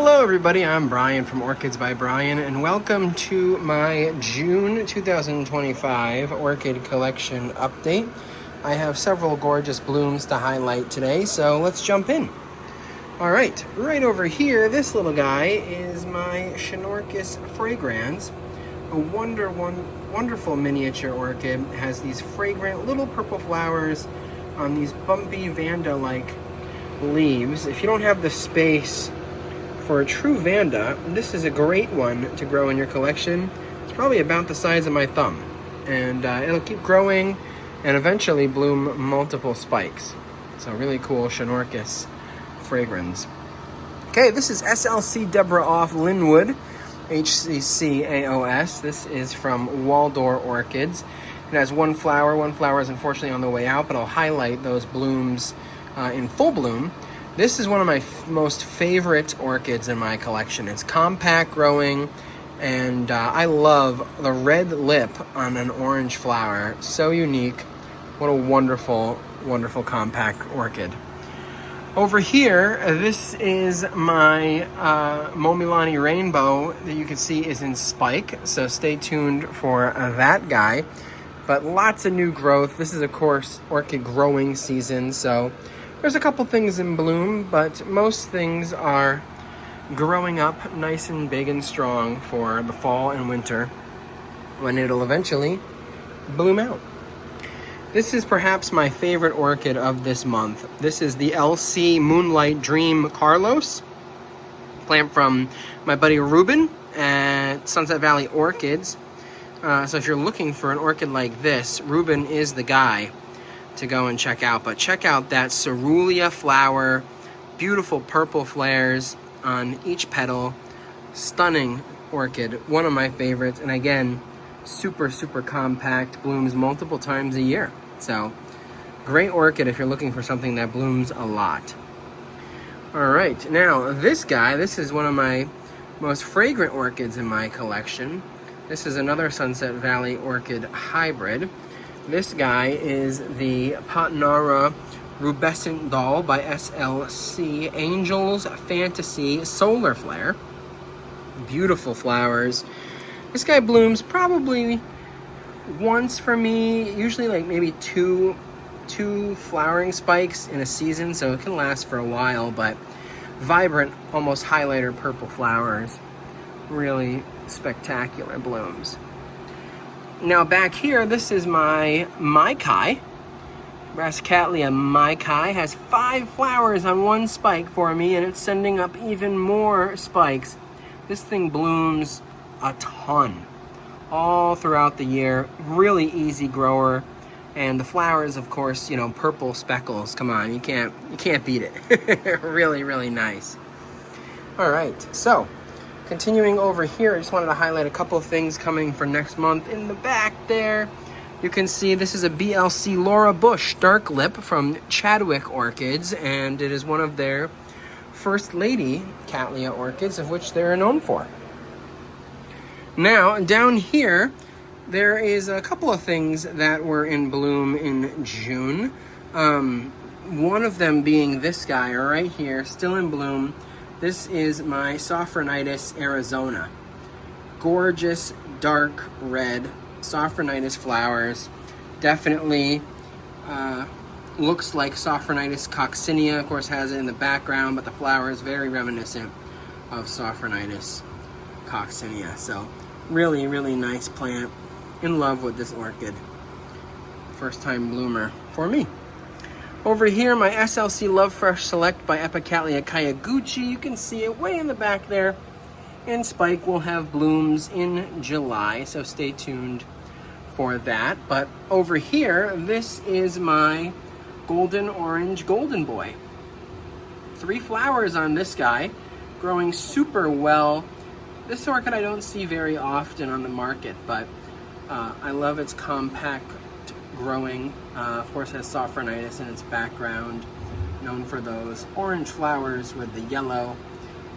Hello everybody, I'm Brian from Orchids by Brian, and welcome to my June 2025 orchid collection update. I have several gorgeous blooms to highlight today, so let's jump in. Alright, right over here, this little guy is my Orchis fragrans. A wonderful miniature orchid. It has these fragrant little purple flowers on these bumpy vanda-like leaves. If you don't have the space for a true vanda, this is a great one to grow in your collection. It's probably about the size of my thumb, and it'll keep growing and eventually bloom multiple spikes. So really cool Orchis fragrans. Okay, this is SLC Deborah Off Linwood, HCC AOS. This is from Waldor Orchids. It has one flower. One flower is unfortunately on the way out, but I'll highlight those blooms in full bloom. This is one of my most favorite orchids in my collection. It's compact growing, and I love the red lip on an orange flower. So unique. What a wonderful compact orchid. Over here, this is my Momilani Rainbow that you can see is in spike, so stay tuned for that guy. But lots of new growth. This is, of course, orchid growing season, so there's a couple things in bloom, but most things are growing up nice and big and strong for the fall and winter, when it'll eventually bloom out. This is perhaps my favorite orchid of this month. This is the LC Moonlight Dream Carlos, plant from my buddy Ruben at Sunset Valley Orchids. So if you're looking for an orchid like this, Ruben is the guy to go and check out. But check out that cerulean flower, beautiful purple flares on each petal. Stunning orchid, one of my favorites, and again, super compact, blooms multiple times a year. So great orchid if you're looking for something that blooms a lot. All right, now this guy, this is one of my most fragrant orchids in my collection. This is another Sunset Valley Orchid hybrid. This guy is the Patinara Rubescent Doll by SLC Angels Fantasy Solar Flare. Beautiful flowers. This guy blooms probably once for me, usually like maybe two flowering spikes in a season, so it can last for a while, but vibrant, almost highlighter purple flowers. Really spectacular blooms. Now back here, this is my Maikai. Cattleya Maikai has 5 flowers on one spike for me, and it's sending up even more spikes. This thing blooms a ton all throughout the year. Really easy grower, and the flowers, of course, purple speckles. Come on, you can't beat it. Really nice. All right, so continuing over here, I just wanted to highlight a couple of things coming for next month. In the back there, you can see this is a BLC Laura Bush Dark Lip from Chadwick Orchids, and it is one of their First Lady Cattleya orchids, of which they're known for. Now, down here, there is a couple of things that were in bloom in June. One of them being this guy right here, still in bloom. This is my Sophronitis Arizona. Gorgeous dark red Sophronitis flowers. Definitely looks like Sophronitis coccinea. Of course, has it in the background, but the flower is very reminiscent of Sophronitis coccinea. So really nice plant. In love with this orchid. First time bloomer for me. Over here, my SLC Love Fresh Select by Epicatleya Kayaguchi. You can see it way in the back there. And spike will have blooms in July, so stay tuned for that. But over here, this is my Golden Orange Golden Boy. 3 flowers on this guy, growing super well. This orchid I don't see very often on the market, but I love its compact growing. Of course, it has Sophronitis in its background, known for those orange flowers with the yellow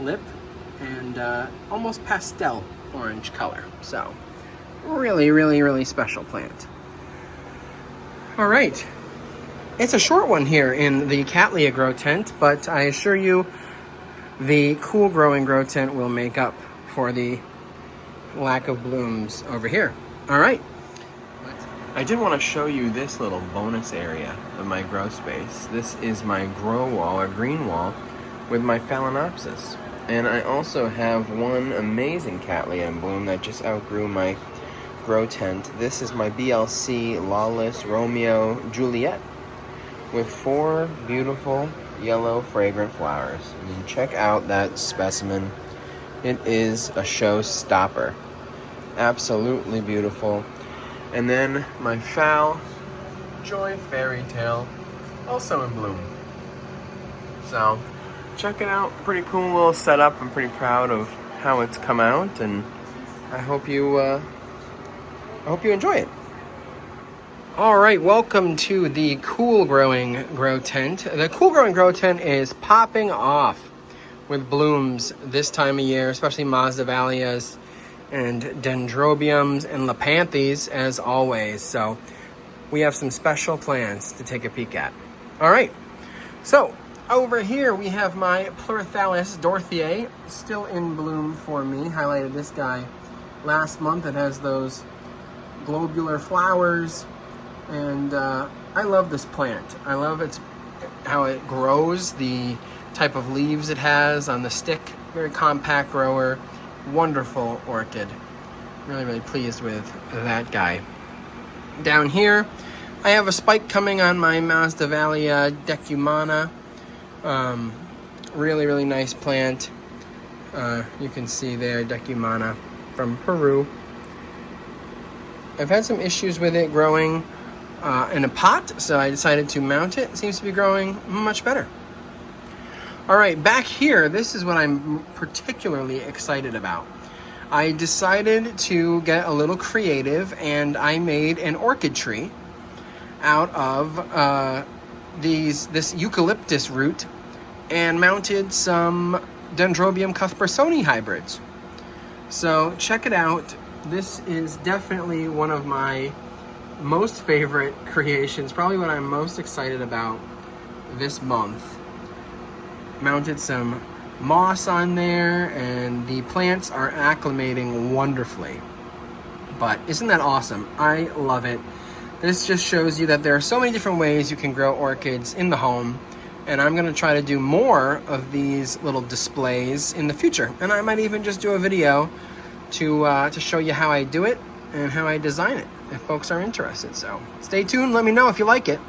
lip and almost pastel orange color. So really special plant. All right, it's a short one here in the Cattleya grow tent, but I assure you the cool growing grow tent will make up for the lack of blooms over here. All right. I did want to show you this little bonus area of my grow space. This is my grow wall, or green wall, with my Phalaenopsis. And I also have one amazing Cattleya in bloom that just outgrew my grow tent. This is my BLC Lawless Romeo Juliet with 4 beautiful yellow fragrant flowers. I mean, check out that specimen. It is a showstopper. Absolutely beautiful. And then my Phal Joy Fairy Tale, also in bloom. So check it out. Pretty cool little setup. I'm pretty proud of how it's come out, and I hope you enjoy it. All right, welcome to the Cool Growing Grow Tent. The Cool Growing Grow Tent is popping off with blooms this time of year, especially Masdevallias and Dendrobiums and Lepanthes, as always. So we have some special plans to take a peek at. All right, so over here we have my Pleurothallis Dorothiae, still in bloom for me. Highlighted this guy last month. It has those globular flowers, and I love this plant. I love how it grows, the type of leaves it has on the stick. Very compact grower, wonderful orchid. Really, really pleased with that guy. Down here, I have a spike coming on my Masdevallia decumana. Really, really nice plant. You can see there, decumana from Peru. I've had some issues with it growing in a pot, so I decided to mount it. It seems to be growing much better. All right, back here, this is what I'm particularly excited about. I decided to get a little creative, and I made an orchid tree out of this eucalyptus root and mounted some Dendrobium cuthbertsoni hybrids. So check it out. This is definitely one of my most favorite creations, probably what I'm most excited about this month. Mounted some moss on there, and the plants are acclimating wonderfully. But isn't that awesome? I love it. This just shows you that there are so many different ways you can grow orchids in the home, and I'm going to try to do more of these little displays in the future. And I might even just do a video to show you how I do it and how I design it, if folks are interested. So stay tuned, let me know if you like it,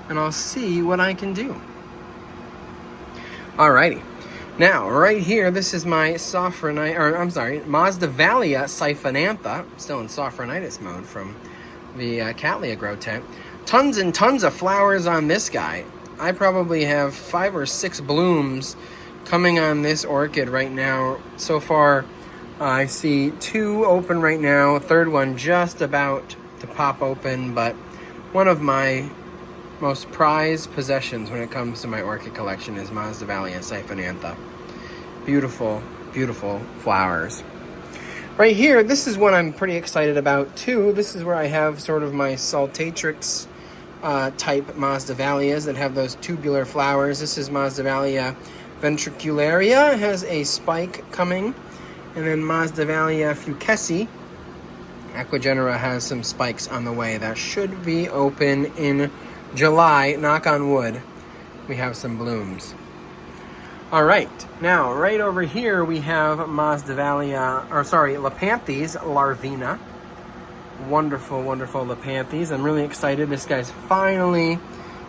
and I'll see what I can do. Alrighty, now right here, this is my Masdevallia siphonantha, still in Sophronitis mode from the Cattleya grow tent. Tons and tons of flowers on this guy. I probably have 5 or 6 blooms coming on this orchid right now. So far, I see 2 open right now, a third one just about to pop open, but one of my most prized possessions when it comes to my orchid collection is Masdevallia siphonantha. Beautiful, beautiful flowers. Right here, this is one I'm pretty excited about too. This is where I have sort of my Saltatrix type Masdevallias that have those tubular flowers. This is Masdevallia ventricularia, has a spike coming. And then Masdevallia fuchesi Equigenera has some spikes on the way that should be open in July. Knock on wood, we have some blooms. All right, now right over here we have Lepanthes larvina. Wonderful, wonderful Lepanthes. I'm really excited. This guy's finally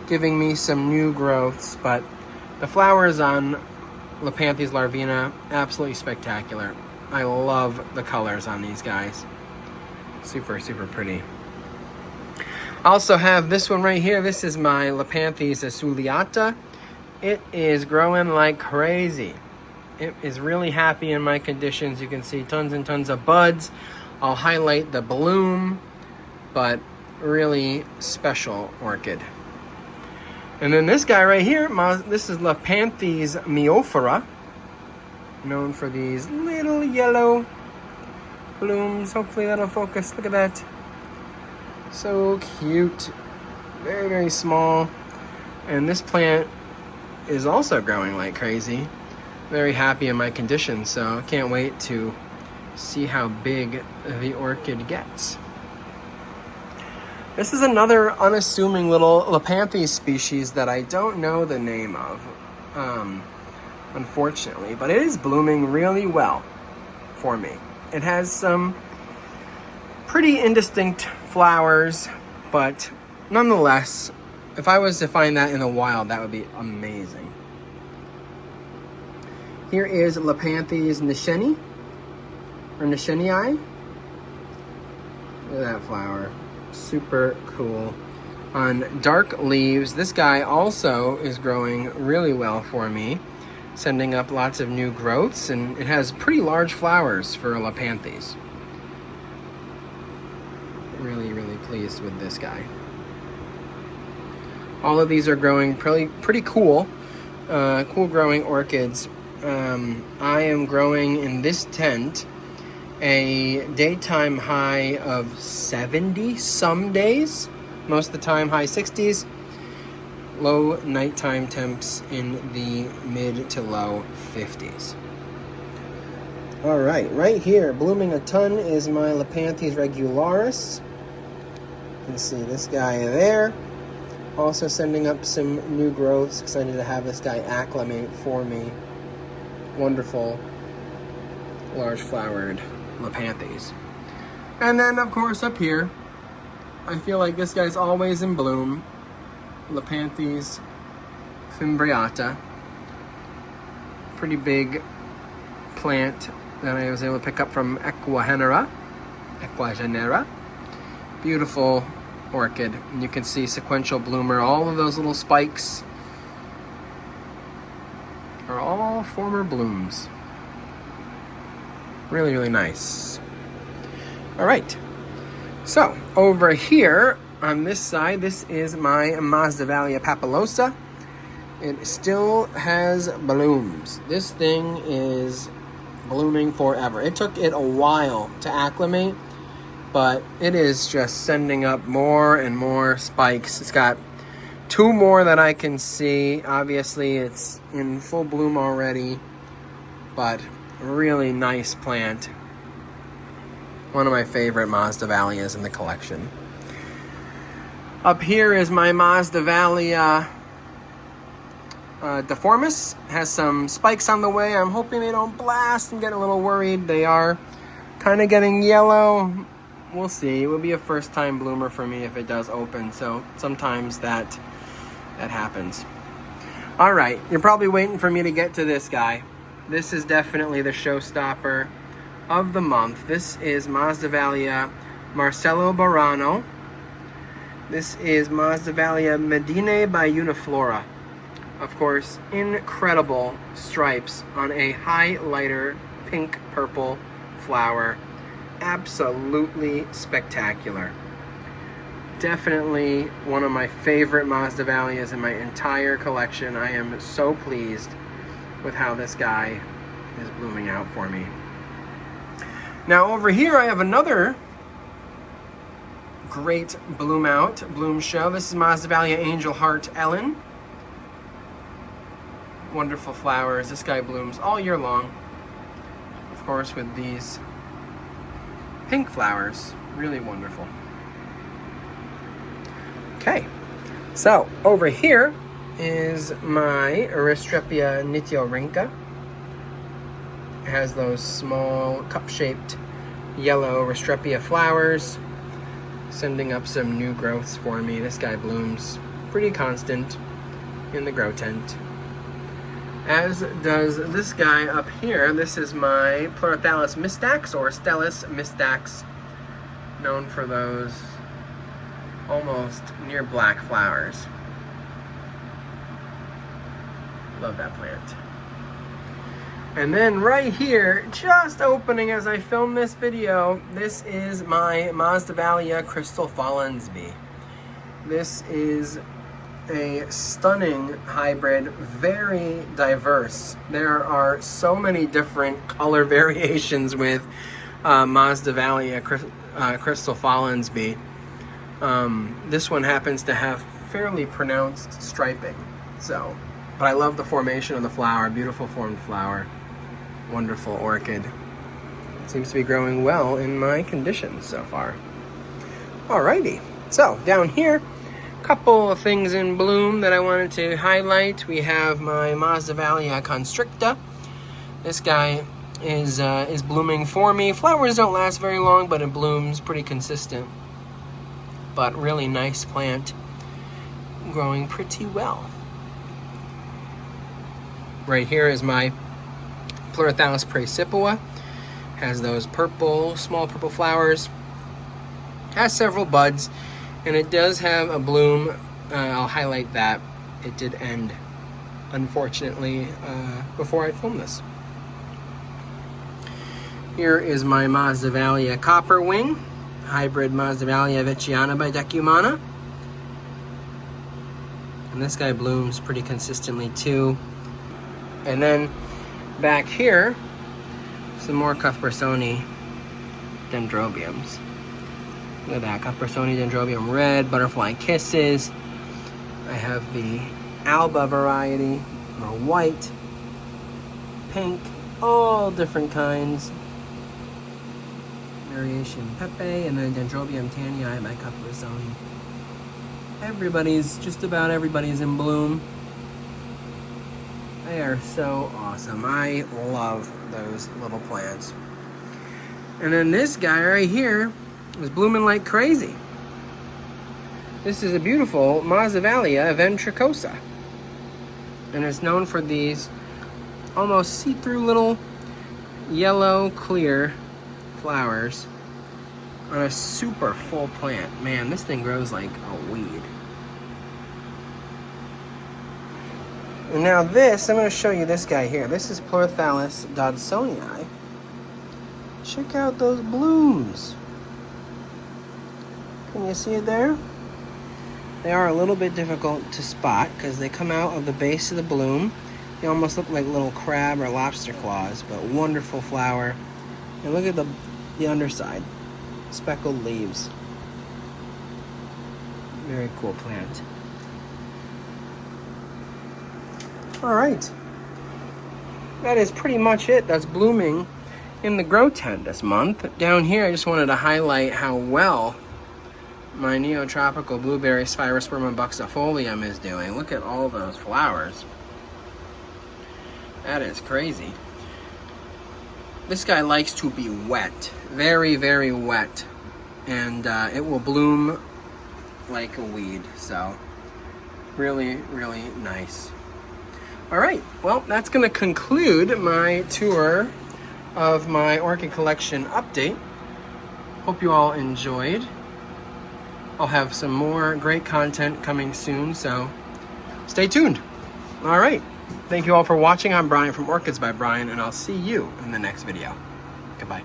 giving me some new growths, but the flowers on Lepanthes larvina, absolutely spectacular. I love the colors on these guys. Super, super pretty. I also have this one right here. This is my Lepanthes aculeata. It is growing like crazy. It is really happy in my conditions. You can see tons and tons of buds. I'll highlight the bloom, but really special orchid. And then this guy right here, this is Lepanthes myophora, known for these little yellow blooms. Hopefully that'll focus. Look at that. So cute. Very, very small. And this plant is also growing like crazy. very happy in my condition, so I can't wait to see how big the orchid gets. This is another unassuming little Lepanthes species that I don't know the name of, unfortunately, but it is blooming really well for me. It has some pretty indistinct flowers, but nonetheless, if I was to find that in the wild, that would be amazing. Here is Lepanthes nisheni, or nishenii. Look at that flower. Super cool. On dark leaves, this guy also is growing really well for me, sending up lots of new growths, and it has pretty large flowers for a Lepanthes. Really, really pleased with this guy. All of these are growing pretty cool, cool growing orchids. I am growing in this tent a daytime high of 70 some days, most of the time high 60s, low nighttime temps in the mid to low 50s. All right here, blooming a ton is my Lepanthes regularis. You can see this guy there. Also sending up some new growths. Excited to have this guy acclimate for me. Wonderful, large flowered Lepanthes. And then, of course, up here, I feel like this guy's always in bloom. Lepanthes fimbriata. Pretty big plant that I was able to pick up from Equagenera. Beautiful orchid. And you can see sequential bloomer. All of those little spikes are all former blooms. Really, really nice. All right. So over here on this side, this is my Masdevallia papilosa. It still has blooms. This thing is blooming forever. It took it a while to acclimate, but it is just sending up more and more spikes. It's got 2 more that I can see. Obviously, it's in full bloom already, but really nice plant. One of my favorite Masdevallias in the collection. Up here is my Masdevallia deformis. Has some spikes on the way. I'm hoping they don't blast. I'm getting a little worried. They are kind of getting yellow. We'll see. It will be a first time bloomer for me if it does open. So sometimes that happens. All right, you're probably waiting for me to get to this guy. This is definitely the showstopper of the month. This is Masdevallia Marcello Barano. This is Masdevallia Medinae by Uniflora. Of course, incredible stripes on a highlighter pink-purple flower. Absolutely spectacular. Definitely one of my favorite Masdevallias in my entire collection. I am so pleased with how this guy is blooming out for me. Now over here I have another great bloom show. This is Masdevallia Angel Heart Ellen. Wonderful flowers. This guy blooms all year long. Of course, with these pink flowers. Really wonderful. Okay, so over here is my Aristrepia nitiorhyncha. It has those small cup-shaped yellow Aristrepia flowers, sending up some new growths for me. This guy blooms pretty constant in the grow tent, as does this guy up here. This is my Pleurothallis mystax, or Stellus mystax, known for those almost near black flowers. Love that plant. And then right here, just opening as I film this video, this is my Masdevallia Crystal Follansbee. This is a stunning hybrid, very diverse. There are so many different color variations with Masdevallia Crystal Follansbee. This one happens to have fairly pronounced striping, so But I love the formation of the flower, beautiful formed flower. Wonderful orchid. Seems to be growing well in my conditions so far. Alrighty, so down here, a couple of things in bloom that I wanted to highlight. We have my Masdevallia constricta. This guy is blooming for me. Flowers don't last very long, but it blooms pretty consistent. But really nice plant, growing pretty well. Right here is my Pleurothallis praecipua. Has those purple, small purple flowers. Has several buds, and it does have a bloom. I'll highlight that. It did end, unfortunately, before I filmed this. Here is my Masdevallia copperwing, hybrid Masdevallia vechiana by Decumana. And this guy blooms pretty consistently too. And then back here, some more Cuthbersoni dendrobiums. Look at that, Cuthbersoni dendrobium red, butterfly kisses. I have the Alba variety, the white, pink, all different kinds. Variation Pepe, and then Dendrobium tannii by Cuthbersoni. Just about everybody's in bloom. They are so awesome. I love those little plants. And then this guy right here is blooming like crazy. This is a beautiful Masdevallia ventricosa. And it's known for these almost see-through little yellow clear flowers on a super full plant. Man, this thing grows like a weed. And now this, I'm going to show you this guy here. This is Pleurothallis dodsonii. Check out those blooms. Can you see it there? They are a little bit difficult to spot because they come out of the base of the bloom. They almost look like little crab or lobster claws, but wonderful flower. And look at the underside. Speckled leaves. Very cool plant. Alright. That is pretty much it. That's blooming in the grow tent this month. Down here, I just wanted to highlight how well my neotropical blueberry Spirospermum buxifolium is doing. Look at all those flowers. That is crazy. This guy likes to be wet. Very, very wet. And it will bloom like a weed. So, really, really nice. Alright, well, that's going to conclude my tour of my orchid collection update. Hope you all enjoyed. I'll have some more great content coming soon, so stay tuned. Alright, thank you all for watching. I'm Brian from Orchids by Brian, and I'll see you in the next video. Goodbye.